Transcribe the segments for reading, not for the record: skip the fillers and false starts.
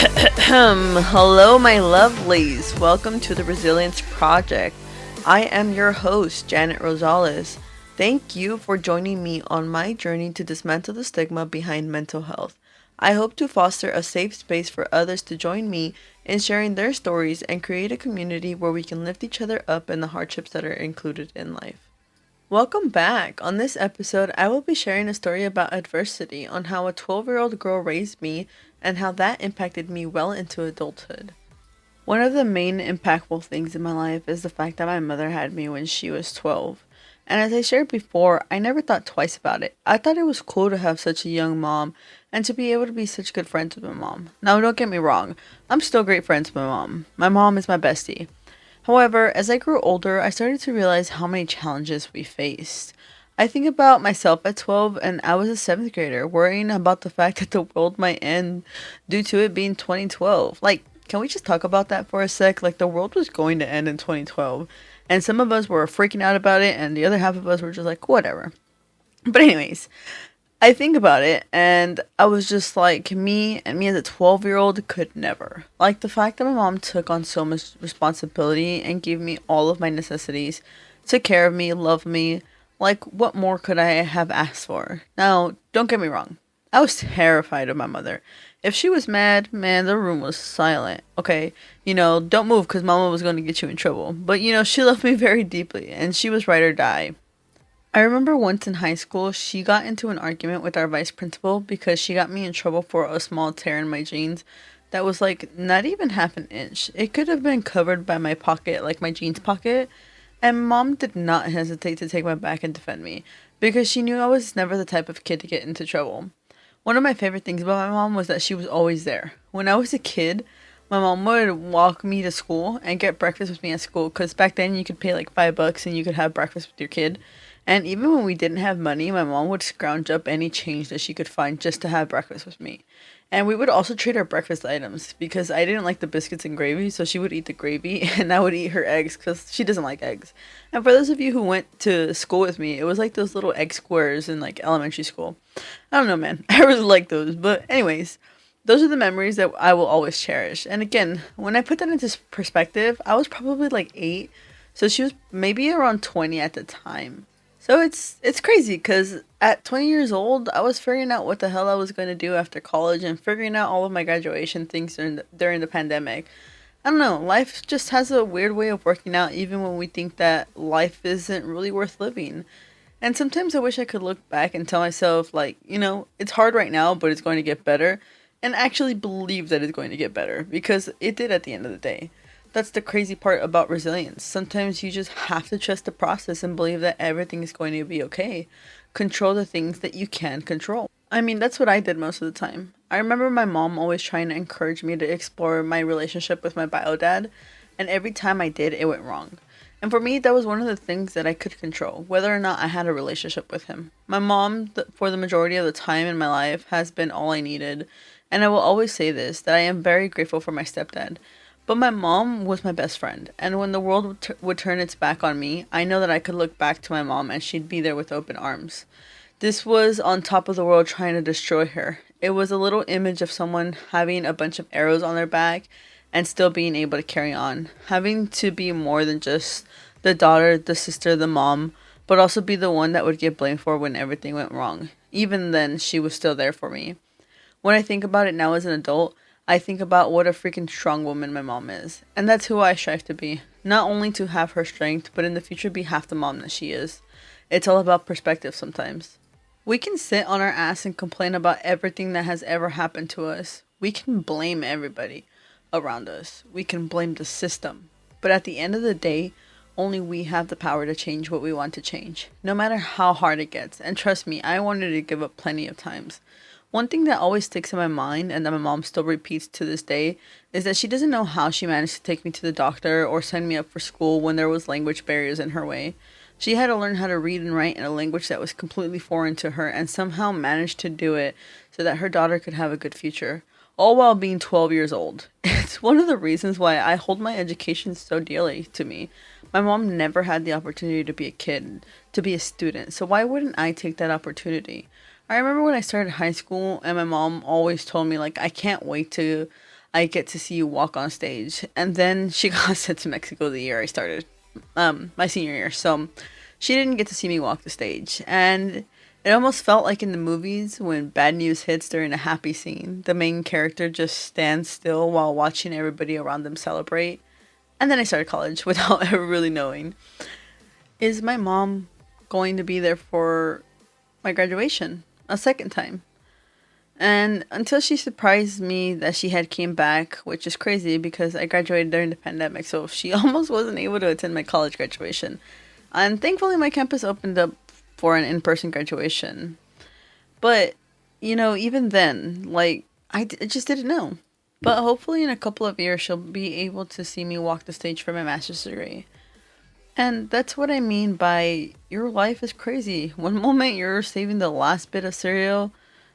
Hello, my lovelies. Welcome to the Resilience Project. I am your host, Janet Rosales. Thank you for joining me on my journey to dismantle the stigma behind mental health. I hope to foster a safe space for others to join me in sharing their stories and create a community where we can lift each other up in the hardships that are included in life. Welcome back. On this episode, I will be sharing a story about adversity on how a 12-year-old girl raised me and how that impacted me well into adulthood. One of the main impactful things in my life is the fact that my mother had me when she was 12. And as I shared before, I never thought twice about it. I thought it was cool to have such a young mom and to be able to be such good friends with my mom. Now, don't get me wrong, I'm still great friends with my mom. My mom is my bestie. However, as I grew older, I started to realize how many challenges we faced. I think about myself at 12 and I was a 7th grader worrying about the fact that the world might end due to it being 2012. Like, can we just talk about that for a sec? Like, the world was going to end in 2012 and some of us were freaking out about it and the other half of us were just like, whatever. But anyways, I think about it and I was just like, me as a 12-year-old could never. Like, the fact that my mom took on so much responsibility and gave me all of my necessities, took care of me, loved me. Like, what more could I have asked for? Now, don't get me wrong. I was terrified of my mother. If she was mad, man, the room was silent. Okay, don't move because mama was going to get you in trouble. But, she loved me very deeply and she was ride or die. I remember once in high school, she got into an argument with our vice principal because she got me in trouble for a small tear in my jeans that was like not even half an inch. It could have been covered by my pocket, like my jeans pocket. And mom did not hesitate to take my back and defend me because she knew I was never the type of kid to get into trouble. One of my favorite things about my mom was that she was always there. When I was a kid, my mom would walk me to school and get breakfast with me at school because back then you could pay like $5 and you could have breakfast with your kid. And even when we didn't have money, my mom would scrounge up any change that she could find just to have breakfast with me. And we would also trade our breakfast items because I didn't like the biscuits and gravy, so she would eat the gravy and I would eat her eggs because she doesn't like eggs. And for those of you who went to school with me, it was like those little egg squares in like elementary school. I don't know, man. I really like those. But anyways, those are the memories that I will always cherish. And again, when I put that into perspective, I was probably like 8, so she was maybe around 20 at the time. So it's crazy because at 20 years old, I was figuring out what the hell I was going to do after college and figuring out all of my graduation things during the pandemic. I don't know, life just has a weird way of working out even when we think that life isn't really worth living. And sometimes I wish I could look back and tell myself, like, it's hard right now, but it's going to get better. And actually believe that it's going to get better because it did at the end of the day. That's the crazy part about resilience. Sometimes you just have to trust the process and believe that everything is going to be okay. Control the things that you can control. I mean, that's what I did most of the time. I remember my mom always trying to encourage me to explore my relationship with my bio dad, and every time I did, it went wrong. And for me, that was one of the things that I could control, whether or not I had a relationship with him. My mom, for the majority of the time in my life, has been all I needed, and I will always say this, that I am very grateful for my stepdad. But my mom was my best friend, and when the world would turn its back on me, I know that I could look back to my mom and she'd be there with open arms. This was on top of the world trying to destroy her. It was a little image of someone having a bunch of arrows on their back and still being able to carry on. Having to be more than just the daughter, the sister, the mom, but also be the one that would get blamed for when everything went wrong. Even then, she was still there for me. When I think about it now as an adult, I think about what a freaking strong woman my mom is. And that's who I strive to be. Not only to have her strength, but in the future be half the mom that she is. It's all about perspective sometimes. We can sit on our ass and complain about everything that has ever happened to us. We can blame everybody around us. We can blame the system. But at the end of the day, only we have the power to change what we want to change. No matter how hard it gets. And trust me, I wanted to give up plenty of times. One thing that always sticks in my mind and that my mom still repeats to this day is that she doesn't know how she managed to take me to the doctor or sign me up for school when there was language barriers in her way. She had to learn how to read and write in a language that was completely foreign to her and somehow managed to do it so that her daughter could have a good future, all while being 12 years old. It's one of the reasons why I hold my education so dearly to me. My mom never had the opportunity to be a kid, to be a student, so why wouldn't I take that opportunity? I remember when I started high school and my mom always told me, like, I can't wait to I get to see you walk on stage. And then she got sent to Mexico the year I started my senior year. So she didn't get to see me walk the stage. And it almost felt like in the movies when bad news hits during a happy scene. The main character just stands still while watching everybody around them celebrate. And then I started college without ever really knowing. Is my mom going to be there for my graduation a second time? And until she surprised me that she had came back, which is crazy because I graduated during the pandemic, so she almost wasn't able to attend my college graduation. And thankfully my campus opened up for an in-person graduation. But, even then, like, I just didn't know. But hopefully in a couple of years she'll be able to see me walk the stage for my master's degree. And that's what I mean by your life is crazy. One moment you're saving the last bit of cereal,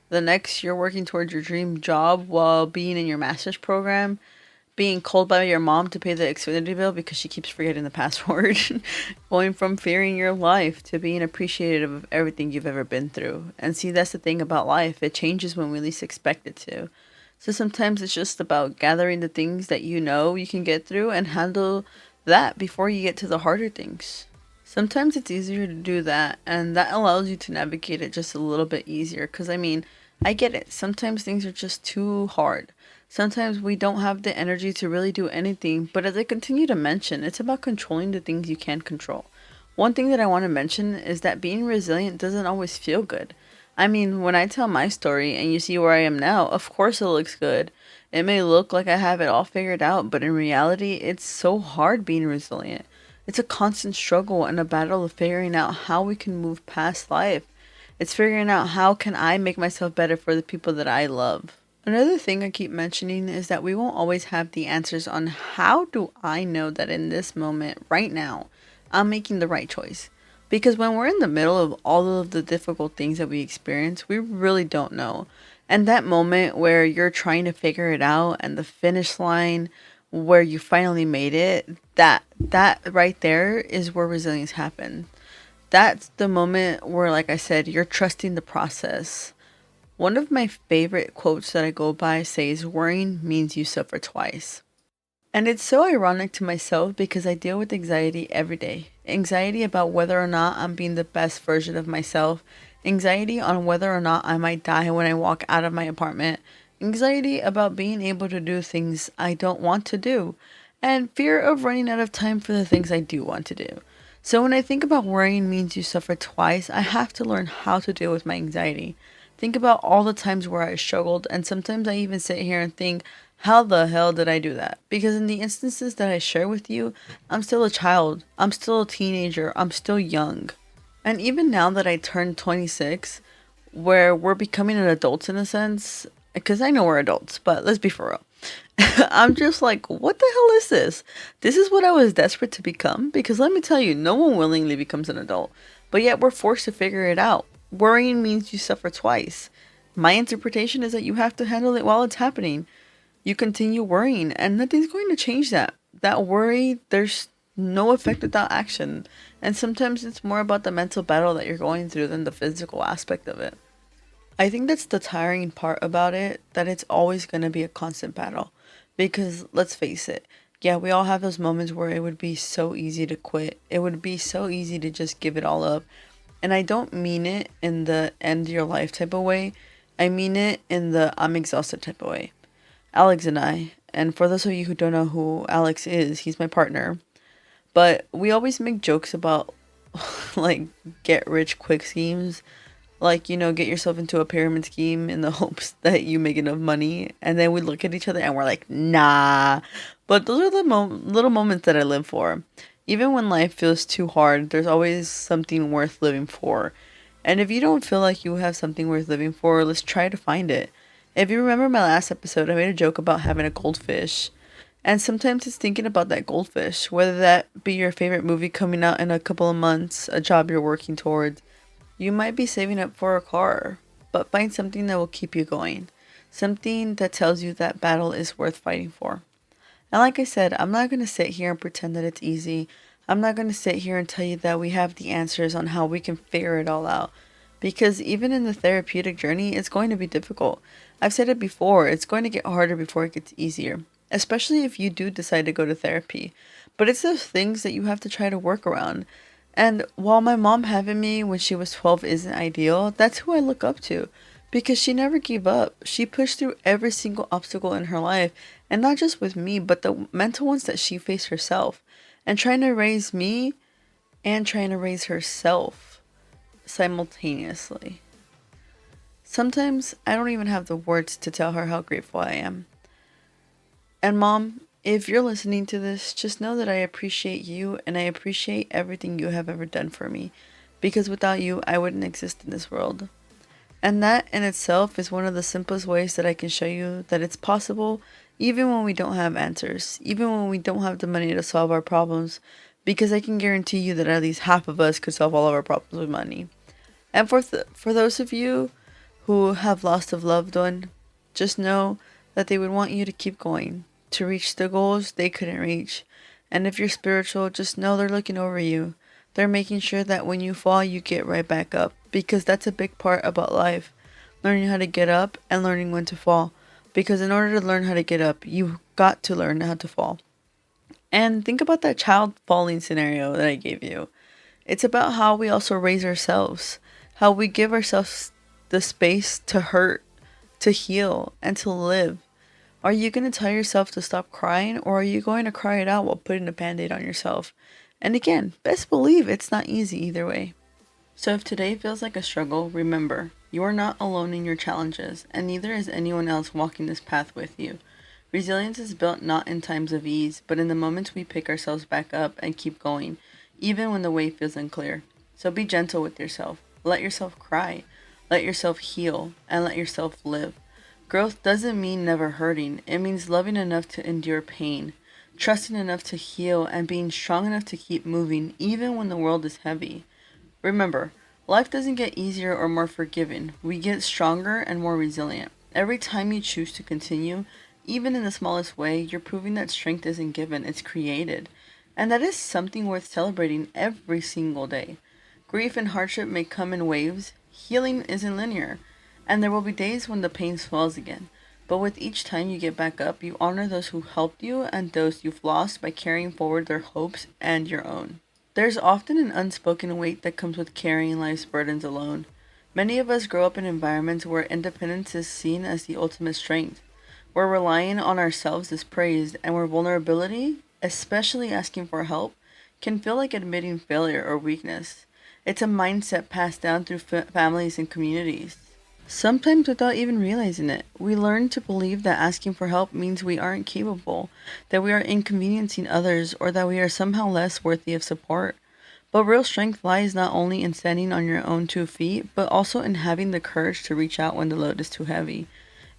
the next you're working towards your dream job while being in your master's program, being called by your mom to pay the Xfinity bill because she keeps forgetting the password, going from fearing your life to being appreciative of everything you've ever been through. And see, that's the thing about life. It changes when we least expect it to. So sometimes it's just about gathering the things that you can get through and handle that before you get to the harder things. Sometimes it's easier to do that, and that allows you to navigate it just a little bit easier. Because, I mean, I get it. Sometimes things are just too hard. Sometimes we don't have the energy to really do anything, but as I continue to mention, it's about controlling the things you can control. One thing that I want to mention is that being resilient doesn't always feel good. I mean, when I tell my story and you see where I am now, of course it looks good. It may look like I have it all figured out, but in reality, it's so hard being resilient. It's a constant struggle and a battle of figuring out how we can move past life. It's figuring out how can I make myself better for the people that I love. Another thing I keep mentioning is that we won't always have the answers on how do I know that in this moment, right now, I'm making the right choice. Because when we're in the middle of all of the difficult things that we experience, we really don't know. And that moment where you're trying to figure it out and the finish line where you finally made it, that right there is where resilience happens. That's the moment where, like I said, you're trusting the process. One of my favorite quotes that I go by says, worrying means you suffer twice. And it's so ironic to myself because I deal with anxiety every day. Anxiety about whether or not I'm being the best version of myself. Anxiety on whether or not I might die when I walk out of my apartment. Anxiety about being able to do things I don't want to do. And fear of running out of time for the things I do want to do. So when I think about worrying means you suffer twice, I have to learn how to deal with my anxiety. Think about all the times where I struggled, and sometimes I even sit here and think, how the hell did I do that? Because in the instances that I share with you, I'm still a child, I'm still a teenager, I'm still young. And even now that I turned 26, where we're becoming an adult in a sense, because I know we're adults, but let's be for real. I'm just like, what the hell is this? This is what I was desperate to become? Because let me tell you, no one willingly becomes an adult, but yet we're forced to figure it out. Worrying means you suffer twice. My interpretation is that you have to handle it while it's happening. You continue worrying, and nothing's going to change that. That worry, there's no effect without action. And sometimes it's more about the mental battle that you're going through than the physical aspect of it. I think that's the tiring part about it, that it's always going to be a constant battle. Because let's face it, yeah, we all have those moments where it would be so easy to quit. It would be so easy to just give it all up. And I don't mean it in the end your life type of way. I mean it in the I'm exhausted type of way. Alex and I, and for those of you who don't know who Alex is, he's my partner. But we always make jokes about like get rich quick schemes. Like, get yourself into a pyramid scheme in the hopes that you make enough money. And then we look at each other and we're like, nah. But those are the little moments that I live for. Even when life feels too hard, there's always something worth living for. And if you don't feel like you have something worth living for, let's try to find it. If you remember my last episode, I made a joke about having a goldfish. And sometimes it's thinking about that goldfish, whether that be your favorite movie coming out in a couple of months, a job you're working towards. You might be saving up for a car, but find something that will keep you going. Something that tells you that battle is worth fighting for. And like I said, I'm not going to sit here and pretend that it's easy. I'm not going to sit here and tell you that we have the answers on how we can figure it all out. Because even in the therapeutic journey, it's going to be difficult. I've said it before, it's going to get harder before it gets easier, especially if you do decide to go to therapy. But it's those things that you have to try to work around. And while my mom having me when she was 12 isn't ideal, that's who I look up to because she never gave up. She pushed through every single obstacle in her life, and not just with me, but the mental ones that she faced herself, and trying to raise me and trying to raise herself simultaneously. Sometimes I don't even have the words to tell her how grateful I am. And mom, if you're listening to this, just know that I appreciate you and I appreciate everything you have ever done for me. Because without you, I wouldn't exist in this world. And that in itself is one of the simplest ways that I can show you that it's possible even when we don't have answers, even when we don't have the money to solve our problems, because I can guarantee you that at least half of us could solve all of our problems with money. And for those of you who have lost a loved one, just know that they would want you to keep going, to reach the goals they couldn't reach. And if you're spiritual, just know they're looking over you. They're making sure that when you fall, you get right back up, because that's a big part about life. Learning how to get up and learning when to fall. Because in order to learn how to get up, you got to learn how to fall. And think about that child falling scenario that I gave you. It's about how we also raise ourselves, how we give ourselves the space to hurt, to heal, and to live. Are you going to tell yourself to stop crying, or are you going to cry it out while putting a band-aid on yourself? And again, best believe it's not easy either way. So if today feels like a struggle, remember, you are not alone in your challenges, and neither is anyone else walking this path with you. Resilience is built not in times of ease, but in the moments we pick ourselves back up and keep going, even when the way feels unclear. So be gentle with yourself. Let yourself cry. Let yourself heal. And let yourself live. Growth doesn't mean never hurting. It means loving enough to endure pain, trusting enough to heal, and being strong enough to keep moving, even when the world is heavy. Remember, life doesn't get easier or more forgiving. We get stronger and more resilient. Every time you choose to continue, even in the smallest way, you're proving that strength isn't given, it's created. And that is something worth celebrating every single day. Grief and hardship may come in waves. Healing isn't linear. And there will be days when the pain swells again. But with each time you get back up, you honor those who helped you and those you've lost by carrying forward their hopes and your own. There's often an unspoken weight that comes with carrying life's burdens alone. Many of us grow up in environments where independence is seen as the ultimate strength, where relying on ourselves is praised, and where vulnerability, especially asking for help, can feel like admitting failure or weakness. It's a mindset passed down through families and communities. Sometimes without even realizing it, we learn to believe that asking for help means we aren't capable, that we are inconveniencing others, or that we are somehow less worthy of support. But real strength lies not only in standing on your own 2 feet, but also in having the courage to reach out when the load is too heavy.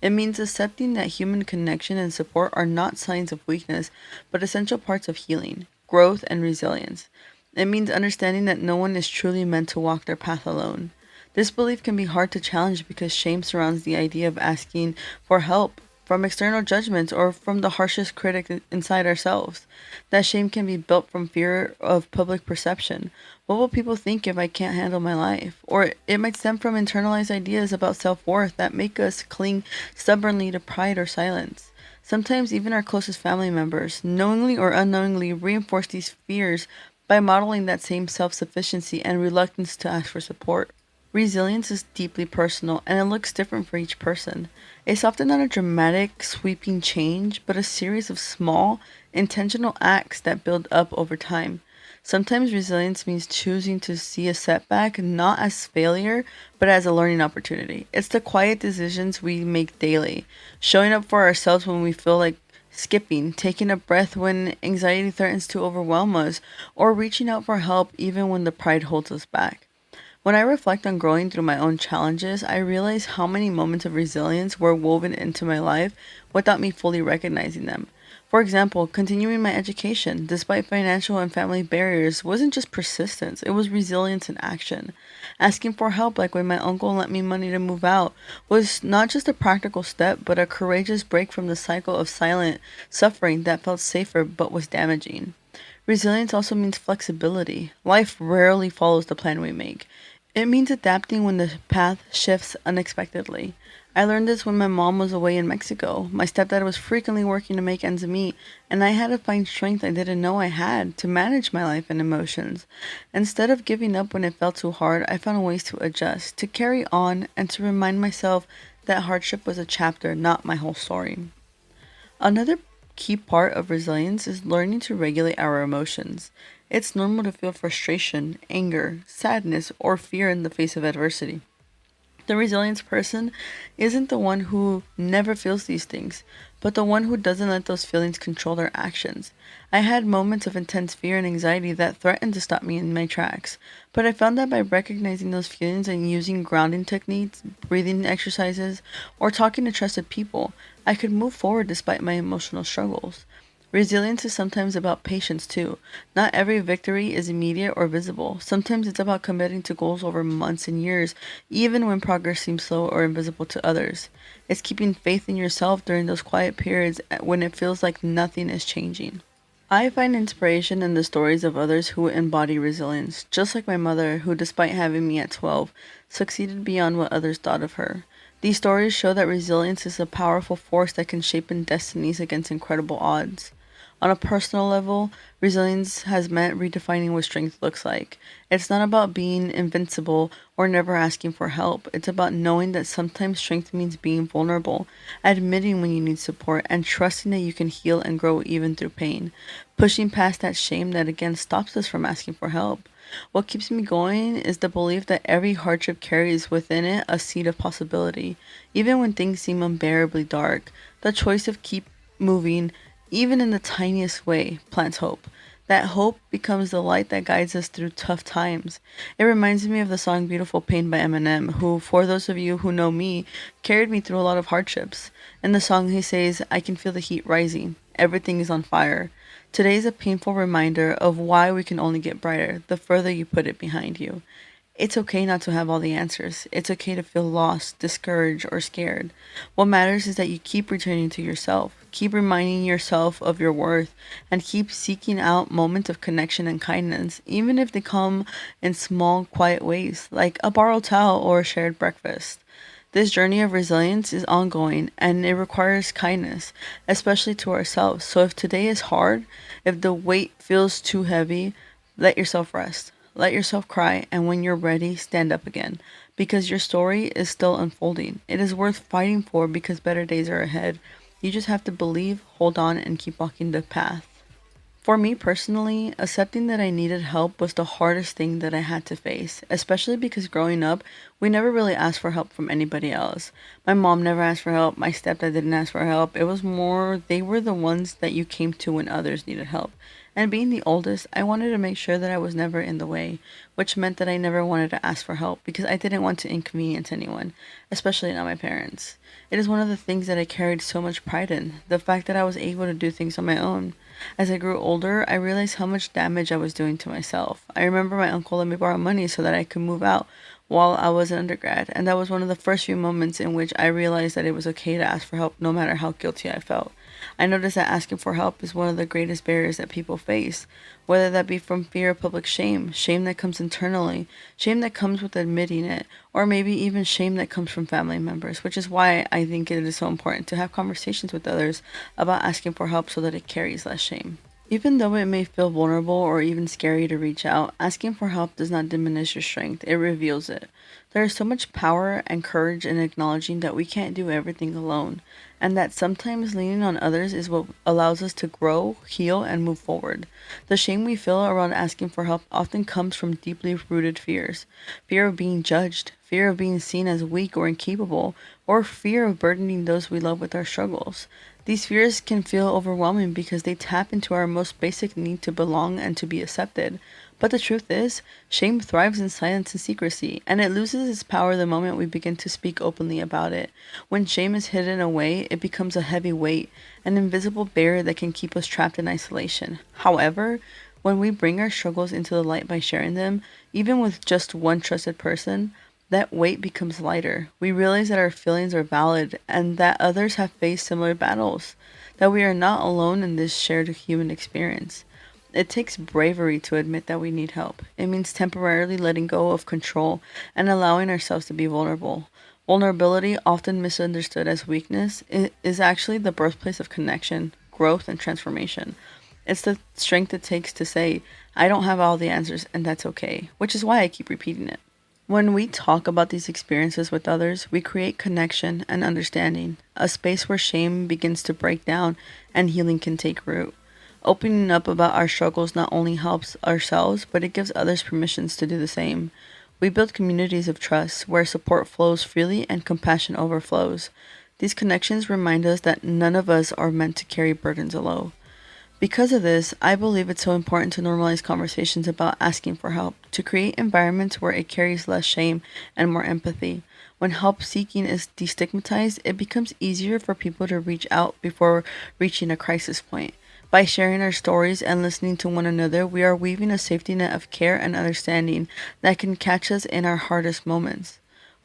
It means accepting that human connection and support are not signs of weakness, but essential parts of healing, growth, and resilience. It means understanding that no one is truly meant to walk their path alone. This belief can be hard to challenge because shame surrounds the idea of asking for help from external judgments or from the harshest critic inside ourselves. That shame can be built from fear of public perception. What will people think if I can't handle my life? Or it might stem from internalized ideas about self-worth that make us cling stubbornly to pride or silence. Sometimes even our closest family members, knowingly or unknowingly, reinforce these fears by modeling that same self-sufficiency and reluctance to ask for support. Resilience is deeply personal, and it looks different for each person. It's often not a dramatic, sweeping change, but a series of small, intentional acts that build up over time. Sometimes resilience means choosing to see a setback not as failure, but as a learning opportunity. It's the quiet decisions we make daily, showing up for ourselves when we feel like skipping, taking a breath when anxiety threatens to overwhelm us, or reaching out for help even when the pride holds us back. When I reflect on growing through my own challenges, I realize how many moments of resilience were woven into my life without me fully recognizing them. For example, continuing my education, despite financial and family barriers, wasn't just persistence, it was resilience in action. Asking for help, like when my uncle lent me money to move out, was not just a practical step, but a courageous break from the cycle of silent suffering that felt safer but was damaging. Resilience also means flexibility. Life rarely follows the plan we make. It means adapting when the path shifts unexpectedly. I learned this when my mom was away in Mexico. My stepdad was frequently working to make ends meet, and I had to find strength I didn't know I had to manage my life and emotions. Instead of giving up when it felt too hard, I found ways to adjust, to carry on, and to remind myself that hardship was a chapter, not my whole story. Another key part of resilience is learning to regulate our emotions. It's normal to feel frustration, anger, sadness, or fear in the face of adversity. The resilient person isn't the one who never feels these things, but the one who doesn't let those feelings control their actions. I had moments of intense fear and anxiety that threatened to stop me in my tracks, but I found that by recognizing those feelings and using grounding techniques, breathing exercises, or talking to trusted people, I could move forward despite my emotional struggles. Resilience is sometimes about patience too. Not every victory is immediate or visible. Sometimes it's about committing to goals over months and years, even when progress seems slow or invisible to others. It's keeping faith in yourself during those quiet periods when it feels like nothing is changing. I find inspiration in the stories of others who embody resilience, just like my mother, who, despite having me at 12, succeeded beyond what others thought of her. These stories show that resilience is a powerful force that can shape in destinies against incredible odds. On a personal level, resilience has meant redefining what strength looks like. It's not about being invincible or never asking for help. It's about knowing that sometimes strength means being vulnerable, admitting when you need support, and trusting that you can heal and grow even through pain. Pushing past that shame that again stops us from asking for help. What keeps me going is the belief that every hardship carries within it a seed of possibility. Even when things seem unbearably dark, the choice of keep moving, even in the tiniest way, plants hope. That hope becomes the light that guides us through tough times. It reminds me of the song Beautiful Pain by Eminem, who, for those of you who know me, carried me through a lot of hardships. In the song, he says, I can feel the heat rising. Everything is on fire. Today is a painful reminder of why we can only get brighter the further you put it behind you. It's okay not to have all the answers. It's okay to feel lost, discouraged, or scared. What matters is that you keep returning to yourself, keep reminding yourself of your worth, and keep seeking out moments of connection and kindness, even if they come in small, quiet ways, like a borrowed towel or a shared breakfast. This journey of resilience is ongoing and it requires kindness, especially to ourselves. So if today is hard, if the weight feels too heavy, let yourself rest. Let yourself cry, and when you're ready, stand up again. Because your story is still unfolding. It is worth fighting for because better days are ahead. You just have to believe, hold on, and keep walking the path. For me personally, accepting that I needed help was the hardest thing that I had to face, especially because growing up, we never really asked for help from anybody else. My mom never asked for help, my stepdad didn't ask for help. It was more, they were the ones that you came to when others needed help. And being the oldest, I wanted to make sure that I was never in the way, which meant that I never wanted to ask for help because I didn't want to inconvenience anyone, especially not my parents. It is one of the things that I carried so much pride in, the fact that I was able to do things on my own. As I grew older, I realized how much damage I was doing to myself. I remember my uncle let me borrow money so that I could move out while I was an undergrad, and that was one of the first few moments in which I realized that it was okay to ask for help no matter how guilty I felt. I noticed that asking for help is one of the greatest barriers that people face, whether that be from fear of public shame, shame that comes internally, shame that comes with admitting it, or maybe even shame that comes from family members, which is why I think it is so important to have conversations with others about asking for help so that it carries less shame. Even though it may feel vulnerable or even scary to reach out, asking for help does not diminish your strength, it reveals it. There is so much power and courage in acknowledging that we can't do everything alone, and that sometimes leaning on others is what allows us to grow, heal, and move forward. The shame we feel around asking for help often comes from deeply rooted fears: fear of being judged, fear of being seen as weak or incapable, or fear of burdening those we love with our struggles. These fears can feel overwhelming because they tap into our most basic need to belong and to be accepted. But the truth is, shame thrives in silence and secrecy, and it loses its power the moment we begin to speak openly about it. When shame is hidden away, it becomes a heavy weight, an invisible barrier that can keep us trapped in isolation. However, when we bring our struggles into the light by sharing them, even with just one trusted person, that weight becomes lighter. We realize that our feelings are valid and that others have faced similar battles, that we are not alone in this shared human experience. It takes bravery to admit that we need help. It means temporarily letting go of control and allowing ourselves to be vulnerable. Vulnerability, often misunderstood as weakness, is actually the birthplace of connection, growth, and transformation. It's the strength it takes to say, I don't have all the answers, and that's okay, which is why I keep repeating it. When we talk about these experiences with others, we create connection and understanding, a space where shame begins to break down and healing can take root. Opening up about our struggles not only helps ourselves, but it gives others permissions to do the same. We build communities of trust where support flows freely and compassion overflows. These connections remind us that none of us are meant to carry burdens alone. Because of this, I believe it's so important to normalize conversations about asking for help, to create environments where it carries less shame and more empathy. When help seeking is destigmatized, it becomes easier for people to reach out before reaching a crisis point. By sharing our stories and listening to one another, we are weaving a safety net of care and understanding that can catch us in our hardest moments.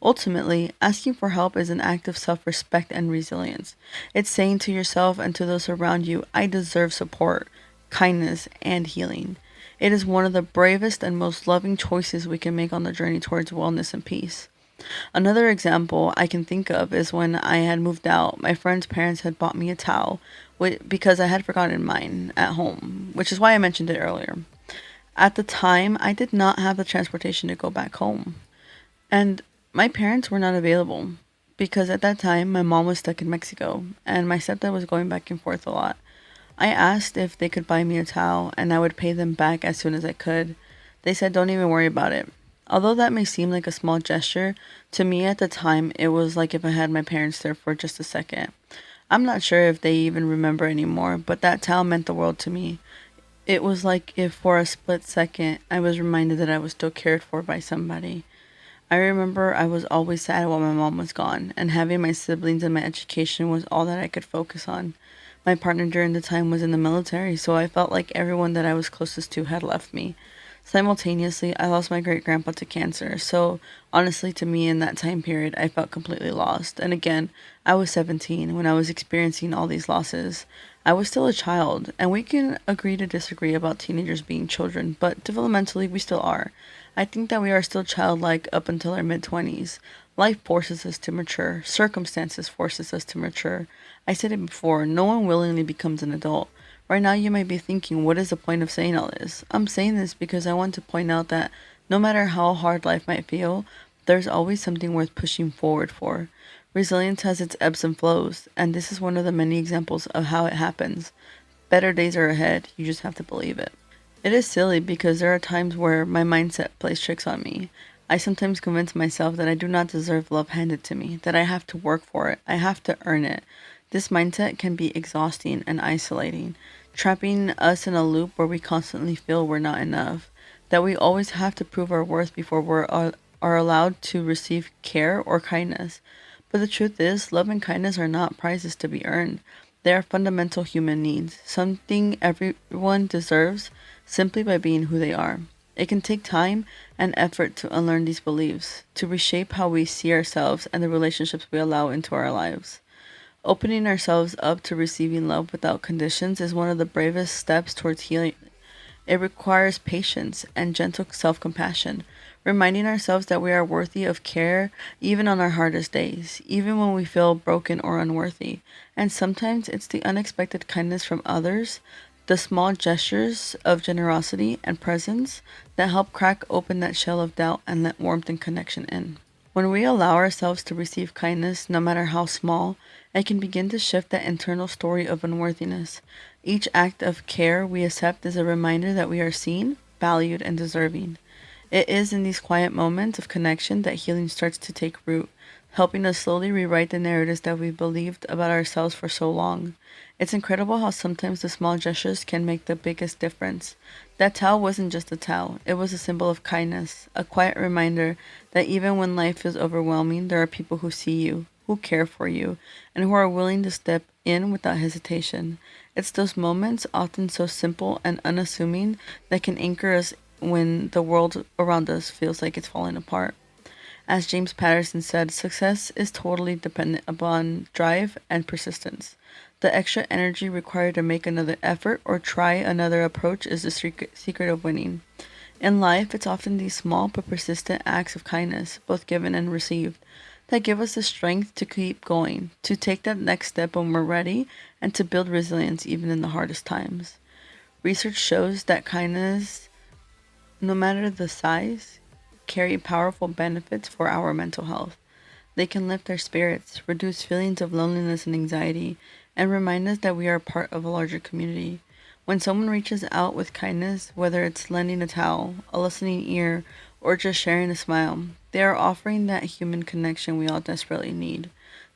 Ultimately, asking for help is an act of self respect and resilience. It's saying to yourself and to those around you, I deserve support, kindness, and healing. It is one of the bravest and most loving choices we can make on the journey towards wellness and peace. Another example I can think of is when I had moved out, my friend's parents had bought me a towel because I had forgotten mine at home, which is why I mentioned it earlier. At the time, I did not have the transportation to go back home. And my parents were not available because at that time my mom was stuck in Mexico and my stepdad was going back and forth a lot. I asked if they could buy me a towel and I would pay them back as soon as I could. They said, don't even worry about it. Although that may seem like a small gesture, to me at the time it was like if I had my parents there for just a second. I'm not sure if they even remember anymore, but that towel meant the world to me. It was like if for a split second I was reminded that I was still cared for by somebody. I remember I was always sad while my mom was gone, and having my siblings and my education was all that I could focus on. My partner during the time was in the military, so I felt like everyone that I was closest to had left me. Simultaneously, I lost my great grandpa to cancer, so honestly, to me in that time period, I felt completely lost. And again, I was 17 when I was experiencing all these losses. I was still a child, and we can agree to disagree about teenagers being children, but developmentally, we still are. I think that we are still childlike up until our mid 20s. Life forces us to mature, circumstances forces us to mature. I said it before, no one willingly becomes an adult. Right now, you might be thinking, what is the point of saying all this? I'm saying this because I want to point out that no matter how hard life might feel, there's always something worth pushing forward for. Resilience has its ebbs and flows, and this is one of the many examples of how it happens. Better days are ahead, you just have to believe it. It is silly because there are times where my mindset plays tricks on me. I sometimes convince myself that I do not deserve love handed to me, that I have to work for it, I have to earn it. This mindset can be exhausting and isolating, trapping us in a loop where we constantly feel we're not enough, that we always have to prove our worth before are allowed to receive care or kindness. But the truth is, love and kindness are not prizes to be earned. They are fundamental human needs, something everyone deserves simply by being who they are. It can take time and effort to unlearn these beliefs, to reshape how we see ourselves and the relationships we allow into our lives. Opening ourselves up to receiving love without conditions is one of the bravest steps towards healing. It requires patience and gentle self compassion, reminding ourselves that we are worthy of care even on our hardest days, even when we feel broken or unworthy. And sometimes it's the unexpected kindness from others, the small gestures of generosity and presence that help crack open that shell of doubt and let warmth and connection in. When we allow ourselves to receive kindness, no matter how small, it can begin to shift that internal story of unworthiness. Each act of care we accept is a reminder that we are seen, valued, and deserving. It is in these quiet moments of connection that healing starts to take root, helping us slowly rewrite the narratives that we believed about ourselves for so long. It's incredible how sometimes the small gestures can make the biggest difference. That towel wasn't just a towel, it was a symbol of kindness, a quiet reminder that even when life feels overwhelming, there are people who see you, who care for you, and who are willing to step in without hesitation. It's those moments, often so simple and unassuming, that can anchor us when the world around us feels like it's falling apart. As James Patterson said, success is totally dependent upon drive and persistence. The extra energy required to make another effort or try another approach is the secret of winning. In life, it's often these small but persistent acts of kindness, both given and received, that give us the strength to keep going, to take that next step when we're ready, and to build resilience even in the hardest times. Research shows that kindness, no matter the size, carry powerful benefits for our mental health. They can lift our spirits, reduce feelings of loneliness and anxiety, and remind us that we are part of a larger community. When someone reaches out with kindness, whether it's lending a towel, a listening ear, or just sharing a smile, they are offering that human connection we all desperately need.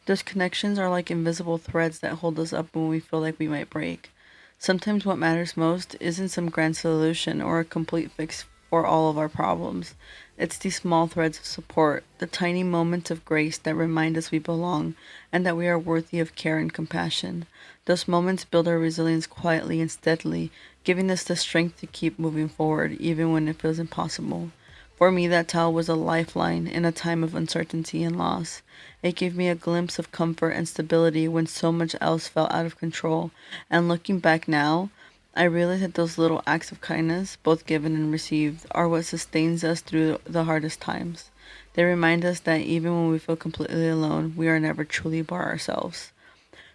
Those connections are like invisible threads that hold us up when we feel like we might break. Sometimes what matters most isn't some grand solution or a complete fix for all of our problems. It's these small threads of support, the tiny moments of grace that remind us we belong and that we are worthy of care and compassion. Those moments build our resilience quietly and steadily, giving us the strength to keep moving forward even when it feels impossible. For me, that towel was a lifeline in a time of uncertainty and loss. It gave me a glimpse of comfort and stability when so much else felt out of control. And looking back now, I realize that those little acts of kindness, both given and received, are what sustains us through the hardest times. They remind us that even when we feel completely alone, we are never truly by ourselves.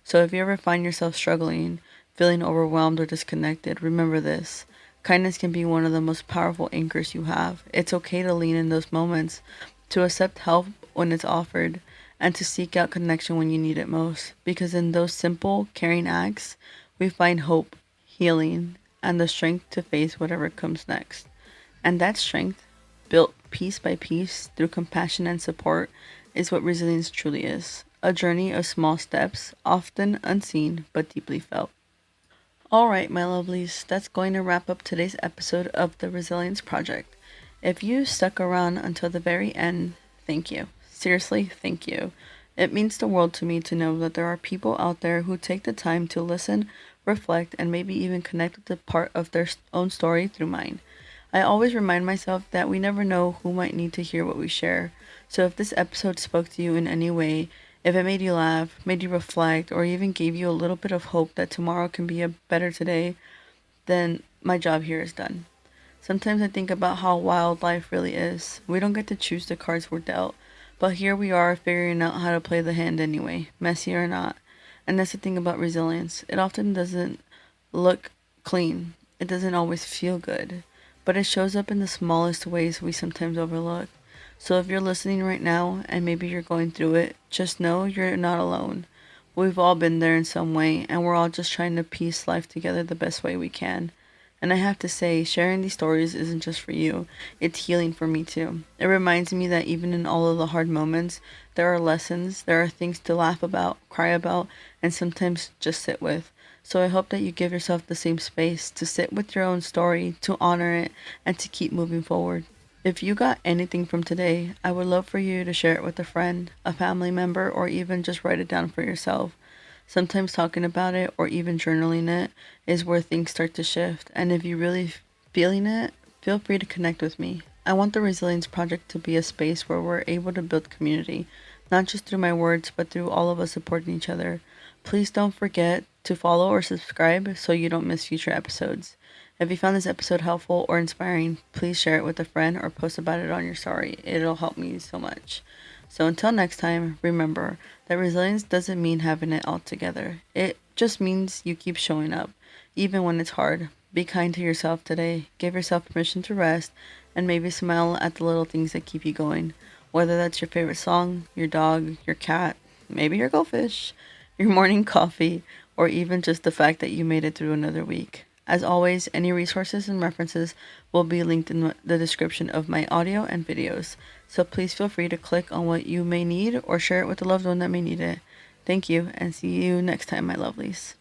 So if you ever find yourself struggling, feeling overwhelmed or disconnected, remember this. Kindness can be one of the most powerful anchors you have. It's okay to lean in those moments, to accept help when it's offered, and to seek out connection when you need it most. Because in those simple, caring acts, we find hope, healing, and the strength to face whatever comes next. And that strength, built piece by piece through compassion and support, is what resilience truly is. A journey of small steps, often unseen but deeply felt. All right, my lovelies, that's going to wrap up today's episode of the Resilience Project. If you stuck around until the very end, thank you. Seriously, thank you. It means the world to me to know that there are people out there who take the time to listen, reflect, and maybe even connect with the part of their own story through mine. I always remind myself that we never know who might need to hear what we share. So if this episode spoke to you in any way, if it made you laugh, made you reflect, or even gave you a little bit of hope that tomorrow can be a better today, then my job here is done. Sometimes I think about how wild life really is. We don't get to choose the cards we're dealt, but here we are figuring out how to play the hand anyway, messy or not. And that's the thing about resilience. It often doesn't look clean. It doesn't always feel good, but it shows up in the smallest ways we sometimes overlook. So if you're listening right now and maybe you're going through it, just know you're not alone. We've all been there in some way, and we're all just trying to piece life together the best way we can. And I have to say, sharing these stories isn't just for you, it's healing for me too. It reminds me that even in all of the hard moments, there are lessons, there are things to laugh about, cry about, and sometimes just sit with. So I hope that you give yourself the same space to sit with your own story, to honor it, and to keep moving forward. If you got anything from today, I would love for you to share it with a friend, a family member, or even just write it down for yourself. Sometimes talking about it or even journaling it is where things start to shift. And if you're really feeling it, feel free to connect with me. I want the Resilience Project to be a space where we're able to build community, not just through my words, but through all of us supporting each other. Please don't forget to follow or subscribe so you don't miss future episodes. If you found this episode helpful or inspiring, please share it with a friend or post about it on your story. It'll help me so much. So until next time, remember that resilience doesn't mean having it all together. It just means you keep showing up, even when it's hard. Be kind to yourself today. Give yourself permission to rest, and maybe smile at the little things that keep you going. Whether that's your favorite song, your dog, your cat, maybe your goldfish, your morning coffee, or even just the fact that you made it through another week. As always, any resources and references will be linked in the description of my audio and videos, so please feel free to click on what you may need or share it with a loved one that may need it. Thank you, and see you next time, my lovelies.